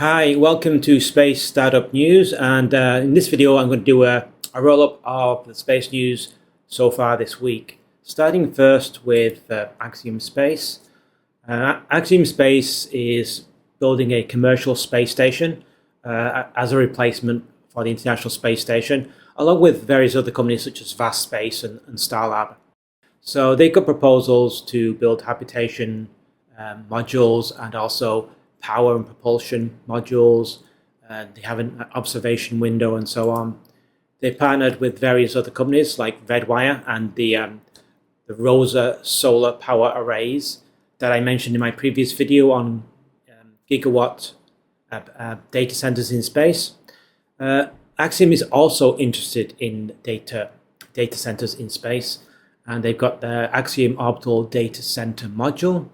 Hi, welcome to Space Startup News, and in this video I'm going to do a roll-up of the space news so far this week. Starting first with Axiom Space. Axiom Space is building a commercial space station as a replacement for the International Space Station, along with various other companies such as ViaSat and Starlab. So they've got proposals to build habitation modules and also power and propulsion modules. They have an observation window and so on. They partnered with various other companies like Redwire and the Rovers solar power arrays that I mentioned in my previous video on gigawatt data centers in space. Axiom is also interested in data centers in space, and they've got the Axiom Orbital Data Center module.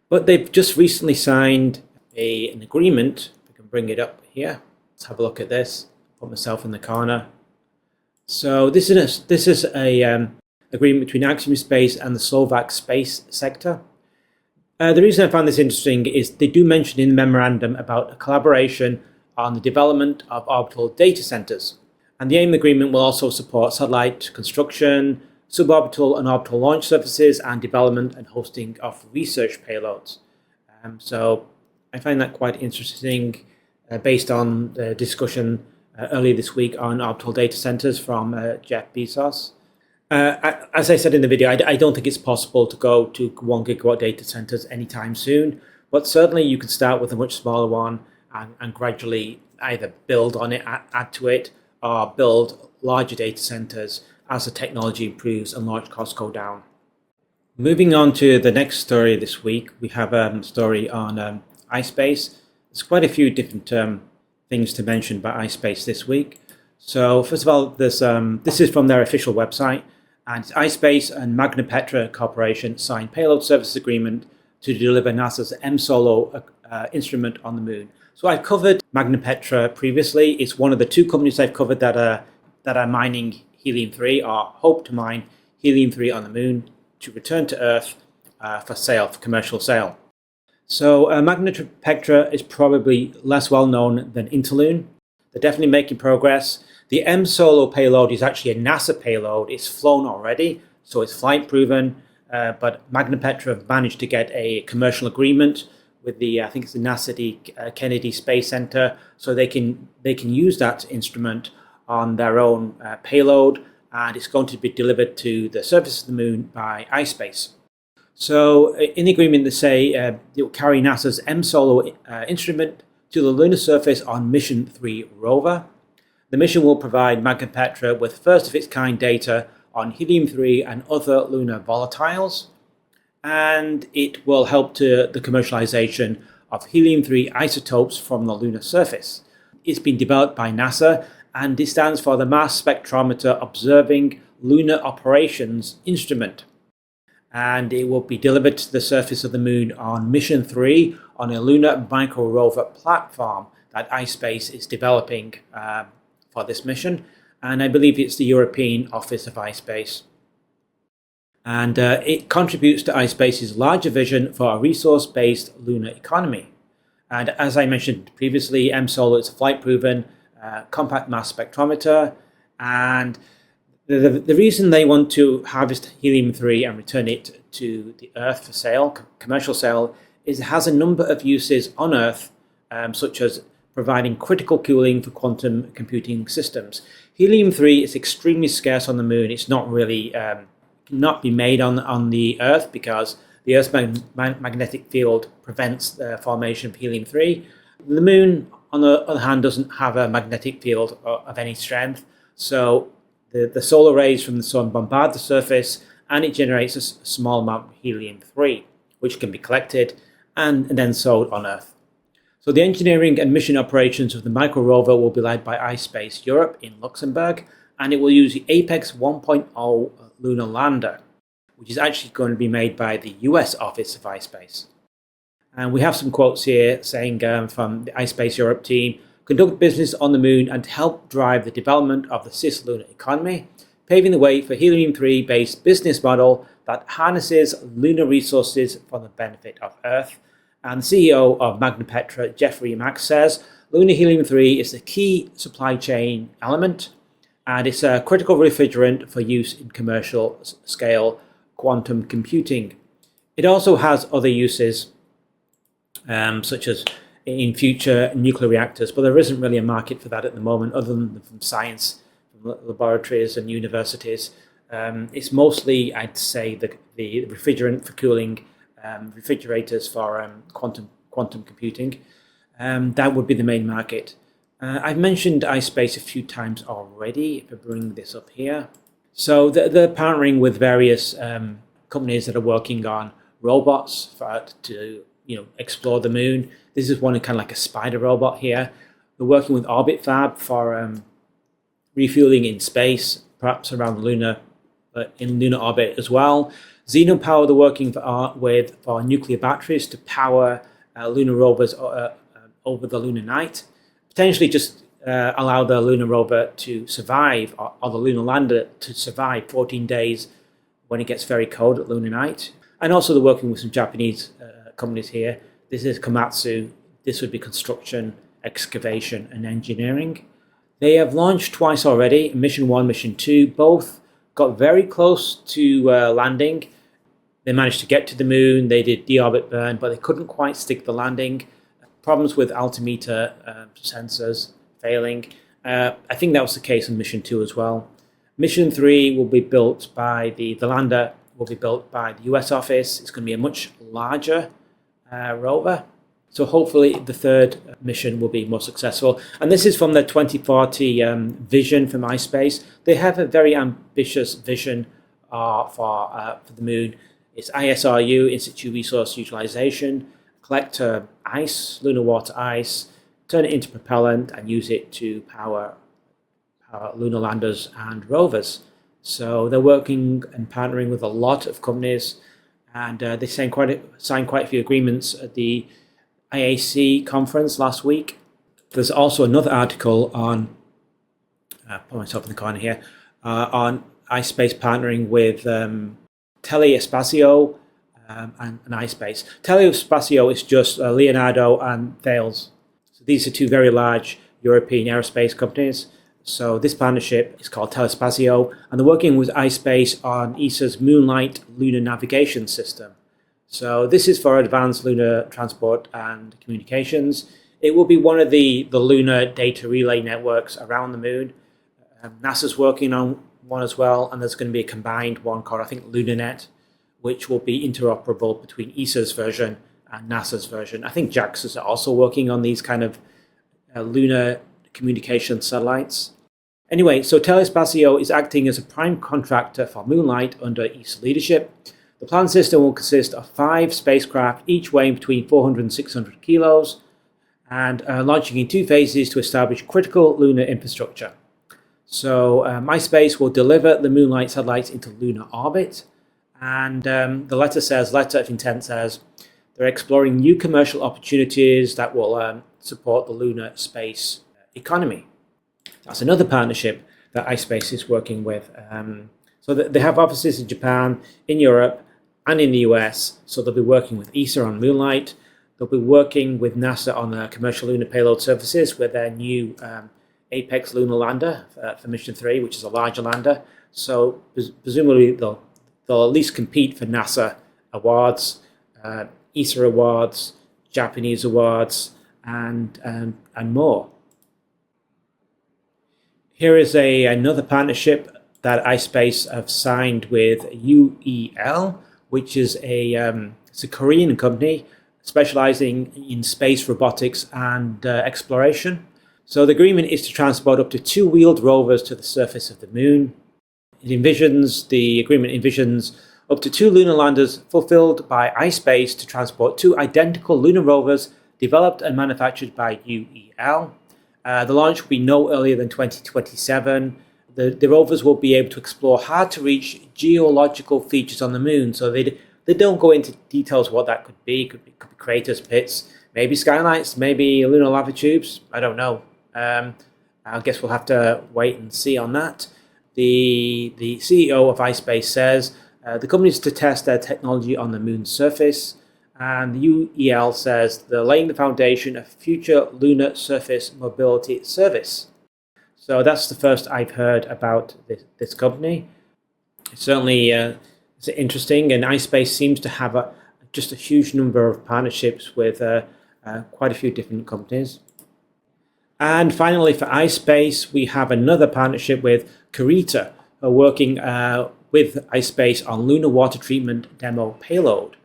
But they've just recently signed an agreement. If I can bring it up here, let's have a look at this. Put myself in the corner. So this is a agreement between Axiom Space and the Slovak space sector. The reason I found this interesting is they do mention in the memorandum about a collaboration on the development of orbital data centers. And the AIM agreement will also support satellite construction, suborbital and orbital launch services, and development and hosting of research payloads. So I find that quite interesting based on the discussion earlier this week on orbital data centers from Jeff Bezos. As I said in the video, I don't think it's possible to go to 1 gigawatt data centers anytime soon, but certainly you can start with a much smaller one and gradually either build on it, add to it, or build larger data centers as the technology improves and launch costs go down. Moving on to the next story this week, we have a story on iSpace. There's quite a few different things to mention about iSpace this week. So first of all, this is from their official website, and iSpace and Magna Petra Corporation signed Payload Services Agreement to deliver NASA's M-SOLO instrument on the moon. So I've covered Magna Petra previously. It's one of the two companies I've covered that are mining helium-3 or hope to mine helium-3 on the moon to return to Earth for sale, for commercial sale. So Magna Petra is probably less well known than Interim. They're definitely making progress. The M-SOLO payload is actually a NASA payload. It's flown already, so it's flight proven. But Magna Petra have managed to get a commercial agreement with I think it's the NASA Kennedy Space Center, so they can use that instrument on their own payload, and it's going to be delivered to the surface of the moon by iSpace. So in the agreement, they say it will carry NASA's M-SOLO instrument to the lunar surface on Mission 3 rover. The mission will provide Magna Petra with first-of-its-kind data on helium-3 and other lunar volatiles, and it will help to the commercialization of helium-3 isotopes from the lunar surface. It's been developed by NASA, and it stands for the Mass Spectrometer Observing Lunar Operations Instrument. And it will be delivered to the surface of the moon on Mission 3 on a lunar micro rover platform that iSpace is developing for this mission. And I believe it's the European office of iSpace. And it contributes to iSpace's larger vision for a resource-based lunar economy. And as I mentioned previously, M-SOLO is a flight-proven compact mass spectrometer, and the reason they want to harvest helium-3 and return it to the Earth for sale, commercial sale, is it has a number of uses on Earth, such as providing critical cooling for quantum computing systems. Helium-3 is extremely scarce on the moon. It's not really not be made on the Earth because the Earth's magnetic field prevents the formation of helium-3. The moon, on the other hand, doesn't have a magnetic field of any strength, so the solar rays from the sun bombard the surface, and it generates a small amount of helium-3, which can be collected and then sold on Earth. So the engineering and mission operations of the micro rover will be led by iSpace Europe in Luxembourg, and it will use the Apex 1.0 lunar lander, which is actually going to be made by the US office of iSpace. And we have some quotes here saying from the iSpace Europe team, conduct business on the moon and help drive the development of the cislunar economy, paving the way for helium-3 based business model that harnesses lunar resources for the benefit of Earth. And the CEO of Magna Petra, Jeffrey Max, says lunar helium-3 is the key supply chain element, and it's a critical refrigerant for use in commercial scale quantum computing. It also has other uses, such as in future nuclear reactors, but there isn't really a market for that at the moment, other than from science, from laboratories and universities. It's mostly, I'd say, the refrigerant for cooling, refrigerators for quantum computing. That would be the main market. I've mentioned iSpace a few times already, if I bring this up here. So they're partnering with various companies that are working on robots to explore the moon. This is one kind of like a spider robot here. They're working with Orbit Fab for refueling in space, perhaps around lunar, in lunar orbit as well. Xenopower they're working for nuclear batteries to power lunar rovers over the lunar night. Potentially just allow the lunar rover to survive, or the lunar lander to survive 14 days when it gets very cold at lunar night. And also they're working with some Japanese companies here. This is Komatsu. This would be construction, excavation, and engineering. They have launched twice already, Mission 1, Mission 2. Both got very close to landing. They managed to get to the moon. They did deorbit burn, but they couldn't quite stick the landing. Problems with altimeter sensors failing. I think that was the case in Mission 2 as well. Mission 3 will be built by the lander will be built by the US office. It's going to be a much larger rover. So hopefully the third mission will be more successful. And this is from the 2040 vision from iSpace. They have a very ambitious vision for the moon. It's ISRU, In Situ Resource Utilization, collect ice, lunar water ice, turn it into propellant and use it to power lunar landers and rovers. So they're working and partnering with a lot of companies, and they signed quite a few agreements at the IAC conference last week. There's also another article on, put myself in the corner here, on iSpace partnering with Telespazio and iSpace. Telespazio is just Leonardo and Thales. So these are two very large European aerospace companies. So this partnership is called Telespazio, and they're working with iSpace on ESA's Moonlight lunar navigation system. So this is for advanced lunar transport and communications. It will be one of the lunar data relay networks around the moon. NASA's working on one as well, and there's going to be a combined one called, I think, LunarNet, which will be interoperable between ESA's version and NASA's version. I think JAXA's are also working on these kind of lunar communication satellites. Anyway, so Telespazio is acting as a prime contractor for Moonlight under ESA leadership. The planned system will consist of 5 spacecraft, each weighing between 400 and 600 kilos, and launching in 2 phases to establish critical lunar infrastructure. So iSpace will deliver the Moonlight satellites into lunar orbit, and the letter of intent says they're exploring new commercial opportunities that will support the lunar space economy. That's another partnership that iSpace is working with. So they have offices in Japan, in Europe, and in the US. So they'll be working with ESA on Moonlight. They'll be working with NASA on the commercial lunar payload services with their new Apex lunar lander for Mission 3, which is a larger lander. So presumably they'll at least compete for NASA awards, ESA awards, Japanese awards, and more. Here is another partnership that iSpace have signed with UEL, which is it's a Korean company specializing in space robotics and exploration. So the agreement is to transport up to 2 wheeled rovers to the surface of the moon. The agreement envisions up to 2 lunar landers fulfilled by iSpace to transport 2 identical lunar rovers developed and manufactured by UEL. The launch will be no earlier than 2027. The rovers will be able to explore hard-to-reach geological features on the moon. So they don't go into details what that could be. It could be craters, pits, maybe skylights, maybe lunar lava tubes. I don't know. I guess we'll have to wait and see on that. The CEO of iSpace says the company is to test their technology on the moon's surface, And the UEL says they're laying the foundation of future lunar surface mobility service. So that's the first I've heard about this company. It's certainly it's interesting, and iSpace seems to have just a huge number of partnerships with quite a few different companies. And finally, for iSpace, we have another partnership with Kurita, who are working with iSpace on lunar water treatment demo payload.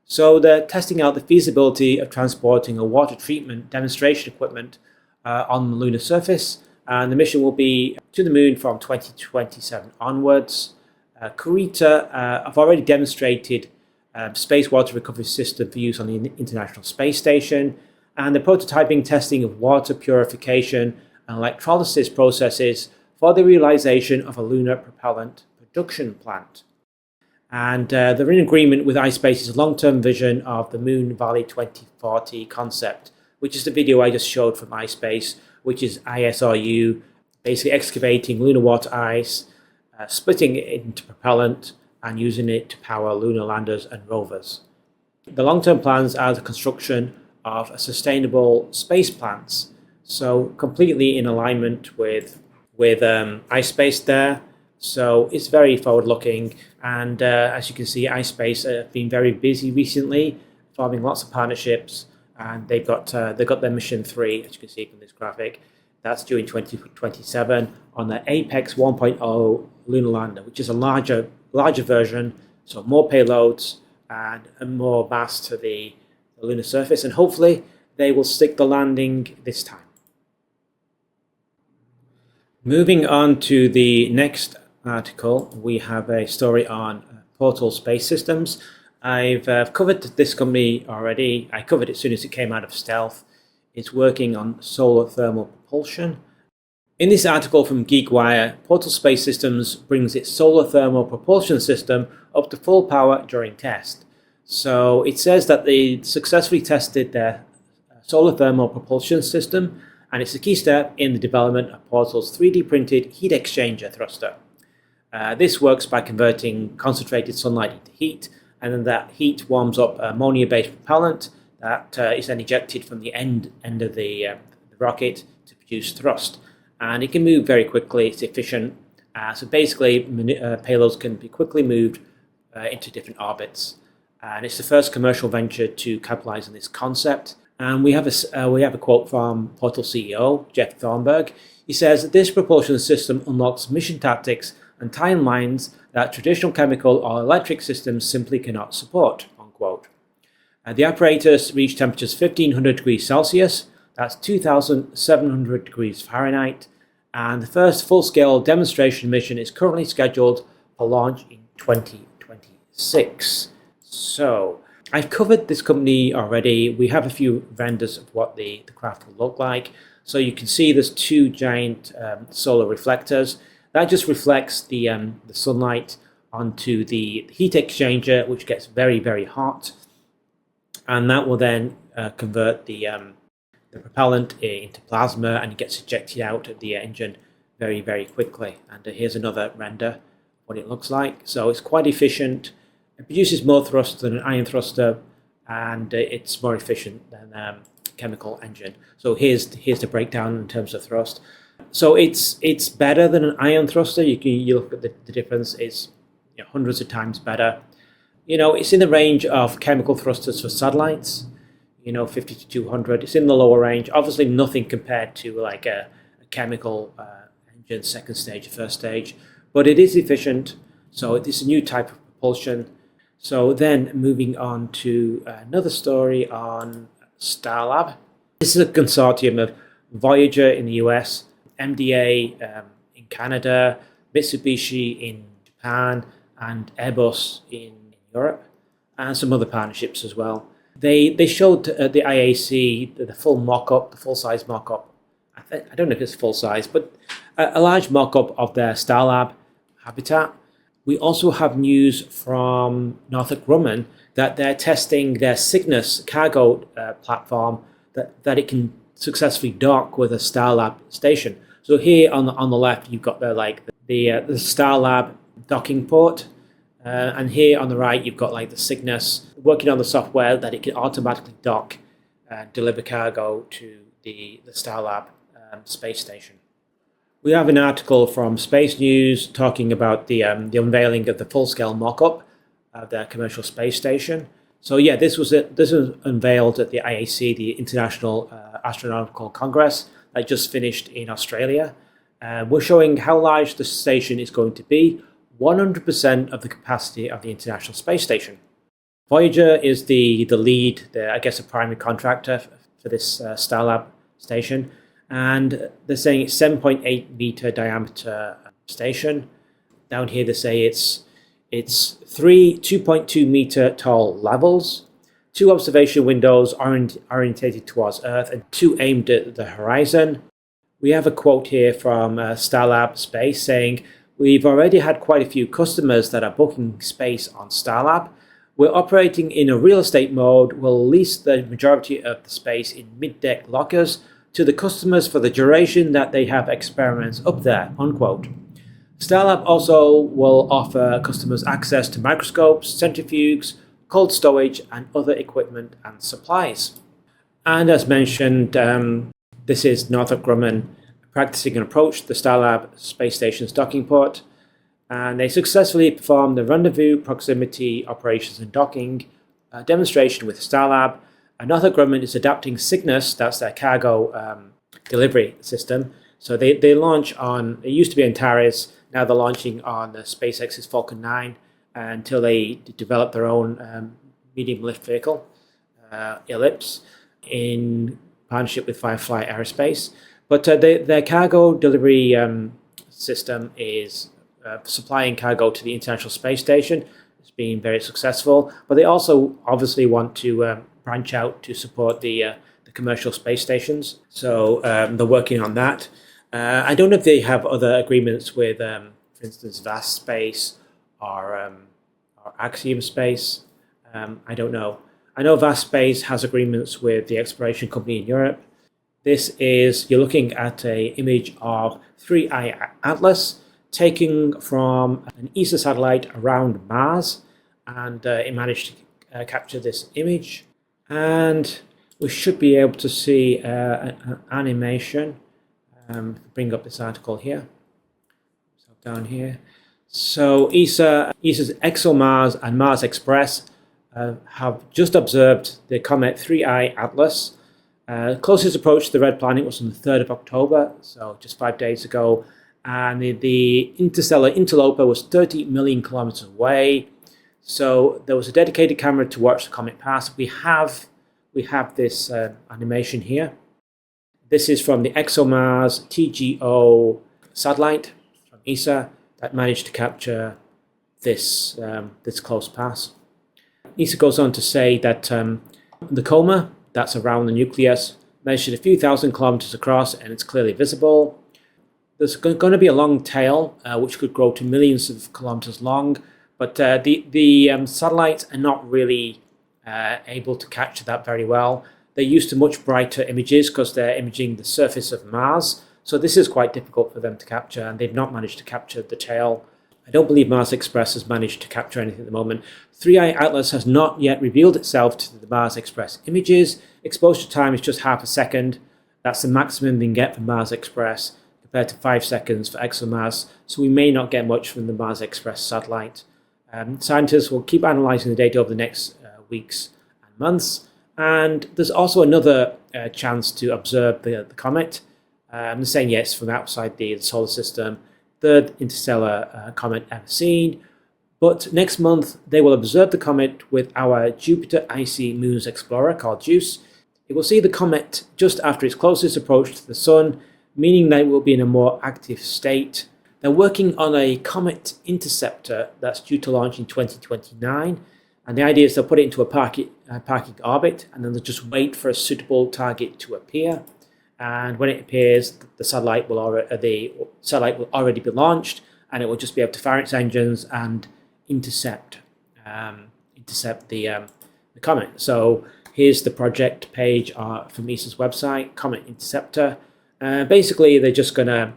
So they're testing out the feasibility of transporting a water treatment demonstration equipment on the lunar surface, and the mission will be to the moon from 2027 onwards. Kurita have already demonstrated space water recovery system for use on the International Space Station, and the prototyping testing of water purification and electrolysis processes for the realization of a lunar propellant production plant. And they're in agreement with iSpace's long-term vision of the Moon Valley 2040 concept, which is the video I just showed from iSpace, which is ISRU, basically excavating lunar water ice, splitting it into propellant, and using it to power lunar landers and rovers. The long-term plans are the construction of a sustainable space plants, so completely in alignment with iSpace there. So it's very forward-looking, and as you can see, iSpace have been very busy recently, forming lots of partnerships, and they've got their mission 3, as you can see from this graphic. That's due in 2027 on the Apex 1.0 lunar lander, which is a larger version, so more payloads and more mass to the lunar surface, and hopefully they will stick the landing this time. Moving on to the next article, we have a story on Portal Space Systems. I've covered this company already. I covered it as soon as it came out of stealth. It's working on solar thermal propulsion. In this article from GeekWire, Portal Space Systems brings its solar thermal propulsion system up to full power during test. So it says that they successfully tested their solar thermal propulsion system, and it's a key step in the development of Portal's 3D printed heat exchanger thruster. This works by converting concentrated sunlight into heat, and then that heat warms up ammonia-based propellant that is then ejected from the end of the rocket to produce thrust. And it can move very quickly, it's efficient. So basically, payloads can be quickly moved into different orbits. And it's the first commercial venture to capitalize on this concept. And we have a quote from Portal CEO, Jeff Thornburg. He says, "This propulsion system unlocks mission tactics and timelines that traditional chemical or electric systems simply cannot support," unquote. The apparatus reached temperatures 1500 degrees Celsius, that's 2700 degrees Fahrenheit, and the first full-scale demonstration mission is currently scheduled for launch in 2026. So, I've covered this company already. We have a few renders of what the craft will look like. So you can see there's 2 giant solar reflectors. That just reflects the sunlight onto the heat exchanger, which gets very, very hot. And that will then convert the propellant into plasma, and it gets ejected out of the engine very, very quickly. And here's another render of what it looks like. So it's quite efficient. It produces more thrust than an ion thruster, and it's more efficient than a chemical engine. So here's the breakdown in terms of thrust. So it's better than an ion thruster. You look at the difference. It's hundreds of times better. It's in the range of chemical thrusters for satellites. 50 to 200. It's in the lower range. Obviously, nothing compared to like a chemical engine, second stage, first stage. But it is efficient. So it is a new type of propulsion. So then moving on to another story on Starlab. This is a consortium of Voyager in the US, MDA in Canada, Mitsubishi in Japan, and Airbus in Europe, and some other partnerships as well. They showed at the IAC the full mock-up, the full-size mock-up. I don't know if it's full-size, but a large mock-up of their Starlab habitat. We also have news from Northrop Grumman that they're testing their Cygnus cargo platform that it can successfully dock with a Starlab station. So here on the left, you've got the Starlab docking port, And here on the right, you've got like the Cygnus working on the software that it can automatically dock and deliver cargo to the Starlab space station. We have an article from Space News talking about the unveiling of the full-scale mock-up of the commercial space station. So yeah, this was unveiled at the IAC, the International Astronautical Congress, that just finished in Australia. We're showing how large the station is going to be, 100% of the capacity of the International Space Station. Voyager is the lead, I guess a primary contractor for this Starlab station, and they're saying it's 7.8 meter diameter station. Down here they say it's three 2.2 meter tall levels, 2 observation windows orientated towards Earth and 2 aimed at the horizon. We have a quote here from Starlab Space saying, "We've already had quite a few customers that are booking space on Starlab. We're operating in a real estate mode. We'll lease the majority of the space in mid-deck lockers to the customers for the duration that they have experiments up there," unquote. Starlab also will offer customers access to microscopes, centrifuges, cold storage, and other equipment and supplies. And as mentioned, this is Northrop Grumman practicing an approach to the Starlab space station's docking port. And they successfully performed the rendezvous, proximity, operations, and docking demonstration with Starlab. And Northrop Grumman is adapting Cygnus, that's their cargo delivery system. So they launch on, it used to be Antares, now they're launching on the SpaceX's Falcon 9 until they develop their own medium lift vehicle, Ellipse, in partnership with Firefly Aerospace. But their cargo delivery system is supplying cargo to the International Space Station. It's been very successful, but they also obviously want to branch out to support the commercial space stations. So they're working on that. I don't know if they have other agreements with, for instance, VAST Space or Axiom Space. I don't know. I know VAST Space has agreements with the exploration company in Europe. This is, you're looking at an image of 3I Atlas taken from an ESA satellite around Mars, and it managed to capture this image. And we should be able to see an animation. Bring up this article here. So down here. So ESA's ExoMars and Mars Express have just observed the comet 3I Atlas. Closest approach to the red planet was on the 3rd of October, so just 5 days ago. And the interstellar interloper was 30 million kilometers away. So there was a dedicated camera to watch the comet pass. We have this animation here. This is from the ExoMars TGO satellite from ESA that managed to capture this close pass. ESA goes on to say that the coma that's around the nucleus measured a few thousand kilometers across, and it's clearly visible. There's going to be a long tail, which could grow to millions of kilometers long, but the satellites are not really able to capture that very well. They're used to much brighter images because they're imaging the surface of Mars, so this is quite difficult for them to capture, and they've not managed to capture the tail. I don't believe Mars Express has managed to capture anything at the moment. 3I Atlas has not yet revealed itself to the Mars Express images. Exposure time is just half a second. That's the maximum we can get from Mars Express, compared to 5 seconds for ExoMars, so we may not get much from the Mars Express satellite. Scientists will keep analysing the data over the next weeks and months, and there's also another chance to observe the comet. I'm saying yes, from outside the solar system, third interstellar comet ever seen. But next month, they will observe the comet with our Jupiter Icy Moons Explorer called JUICE. It will see the comet just after its closest approach to the Sun, meaning that it will be in a more active state. They're working on a comet interceptor that's due to launch in 2029. And the idea is they'll put it into a parking orbit, and then they'll just wait for a suitable target to appear. And when it appears, the satellite will already be launched, and it will just be able to fire its engines and intercept the comet. So here's the project page from ESA's website, Comet Interceptor. Basically, they're just going to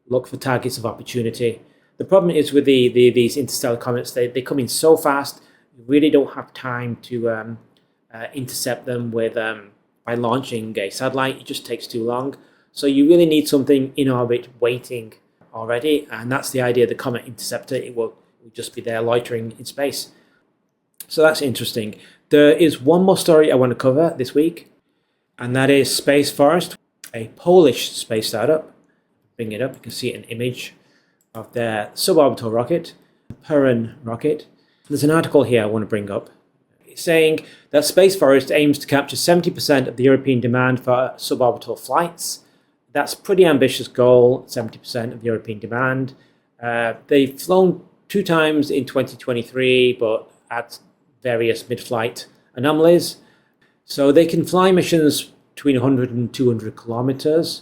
look for targets of opportunity. The problem is with these interstellar comets, they come in so fast, you really don't have time to intercept them with by launching a satellite. It just takes too long. So you really need something in orbit waiting already, and that's the idea of the Comet Interceptor. It will just be there loitering in space. So that's interesting. There is one more story I want to cover this week, and that is SpaceForest, a Polish space startup. Bring it up, you can see an image of their suborbital rocket, Interim rocket. There's an article here I want to bring up. It's saying that SpaceForest aims to capture 70% of the European demand for suborbital flights. That's a pretty ambitious goal, 70% of the European demand. They've flown 2 times in 2023, but at various mid-flight anomalies. So they can fly missions between 100 and 200 kilometers,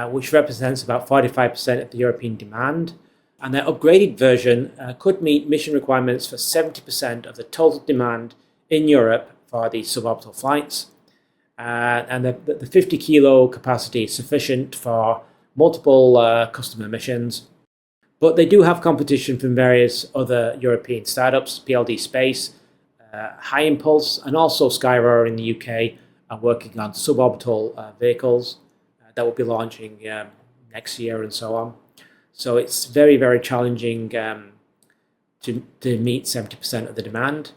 which represents about 45% of the European demand. And their upgraded version could meet mission requirements for 70% of the total demand in Europe for these suborbital flights. And the 50 kilo capacity is sufficient for multiple customer missions. But they do have competition from various other European startups. PLD Space, High Impulse, and also Skyrora in the UK are working on suborbital vehicles that will be launching next year and so on. So it's very, very challenging to meet 70% of the demand.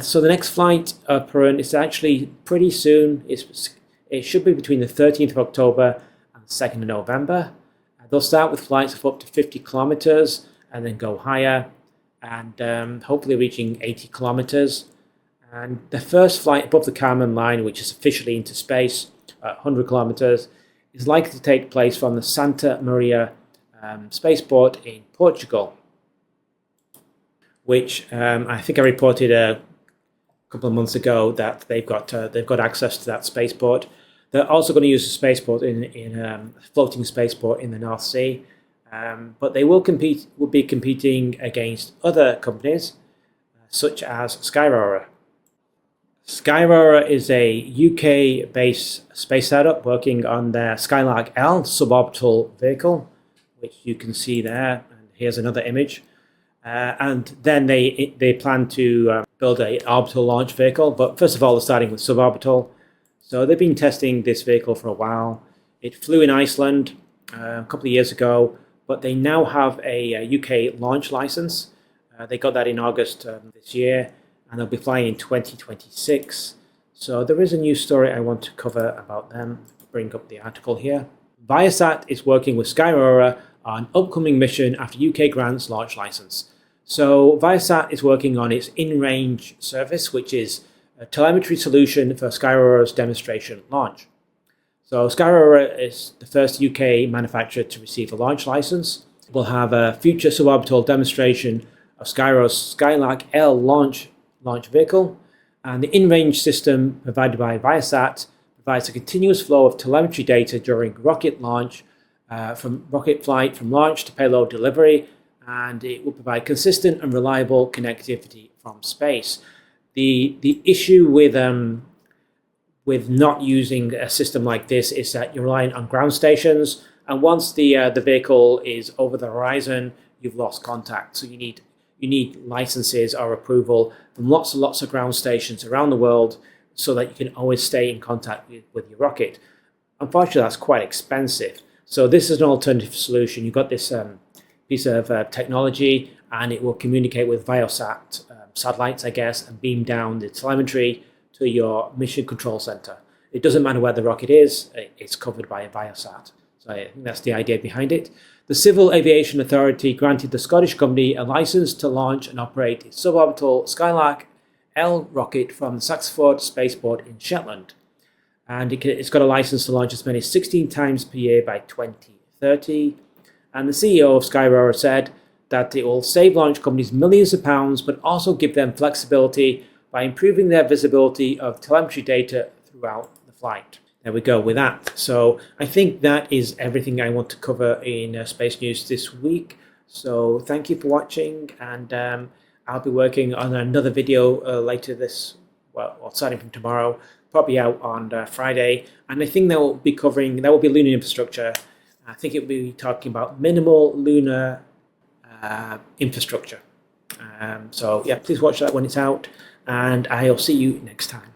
So the next flight per run is actually pretty soon. It should be between the 13th of October and the 2nd of November. They'll start with flights of up to 50 kilometers and then go higher, and hopefully reaching 80 kilometers. And the first flight above the Kármán line, which is officially into space at 100 kilometers, is likely to take place from the Santa Maria spaceport in Portugal, which I think I reported a couple of months ago that they've got access to that spaceport. They're also going to use a spaceport in a floating spaceport in the North Sea, but they will be competing against other companies such as Skyrora. Skyrora is a UK-based space startup working on their Skylark L suborbital vehicle, which you can see there. And here's another image. And then they plan to build an orbital launch vehicle. But first of all, they're starting with suborbital. So they've been testing this vehicle for a while. It flew in Iceland a couple of years ago, but they now have a UK launch license. They got that in August this year, and they'll be flying in 2026. So there is a news story I want to cover about them. Bring up the article here. ViaSat is working with Skyrora on upcoming mission after UK grants launch license. So ViaSat is working on its in-range service, which is a telemetry solution for Skyrora's demonstration launch. So Skyrora is the first UK manufacturer to receive a launch license. We'll have a future suborbital demonstration of Skyrora's Skylark L launch vehicle, and the in-range system provided by ViaSat provides a continuous flow of telemetry data during rocket launch, from rocket flight from launch to payload delivery, and it will provide consistent and reliable connectivity from space. The issue with not using a system like this is that you're relying on ground stations, and once the vehicle is over the horizon, you've lost contact. So you need licenses or approval from lots and lots of ground stations around the world so that you can always stay in contact with your rocket. Unfortunately, that's quite expensive. So this is an alternative solution. You've got this piece of technology, and it will communicate with ViaSat satellites, I guess, and beam down the telemetry to your mission control center. It doesn't matter where the rocket is, it's covered by a ViaSat. So I think that's the idea behind it. The Civil Aviation Authority granted the Scottish company a license to launch and operate its suborbital Skylark L rocket from the Saxford spaceport in Shetland. And it's got a license to launch as many as 16 times per year by 2030. And the CEO of Skyrora said that it will save launch companies millions of pounds, but also give them flexibility by improving their visibility of telemetry data throughout the flight. There we go with that. So I think that is everything I want to cover in space news this week. So thank you for watching, and I'll be working on another video later starting from tomorrow, probably out on Friday. And I think that will be lunar infrastructure. I think it will be talking about minimal lunar infrastructure. So yeah, please watch that when it's out, and I'll see you next time.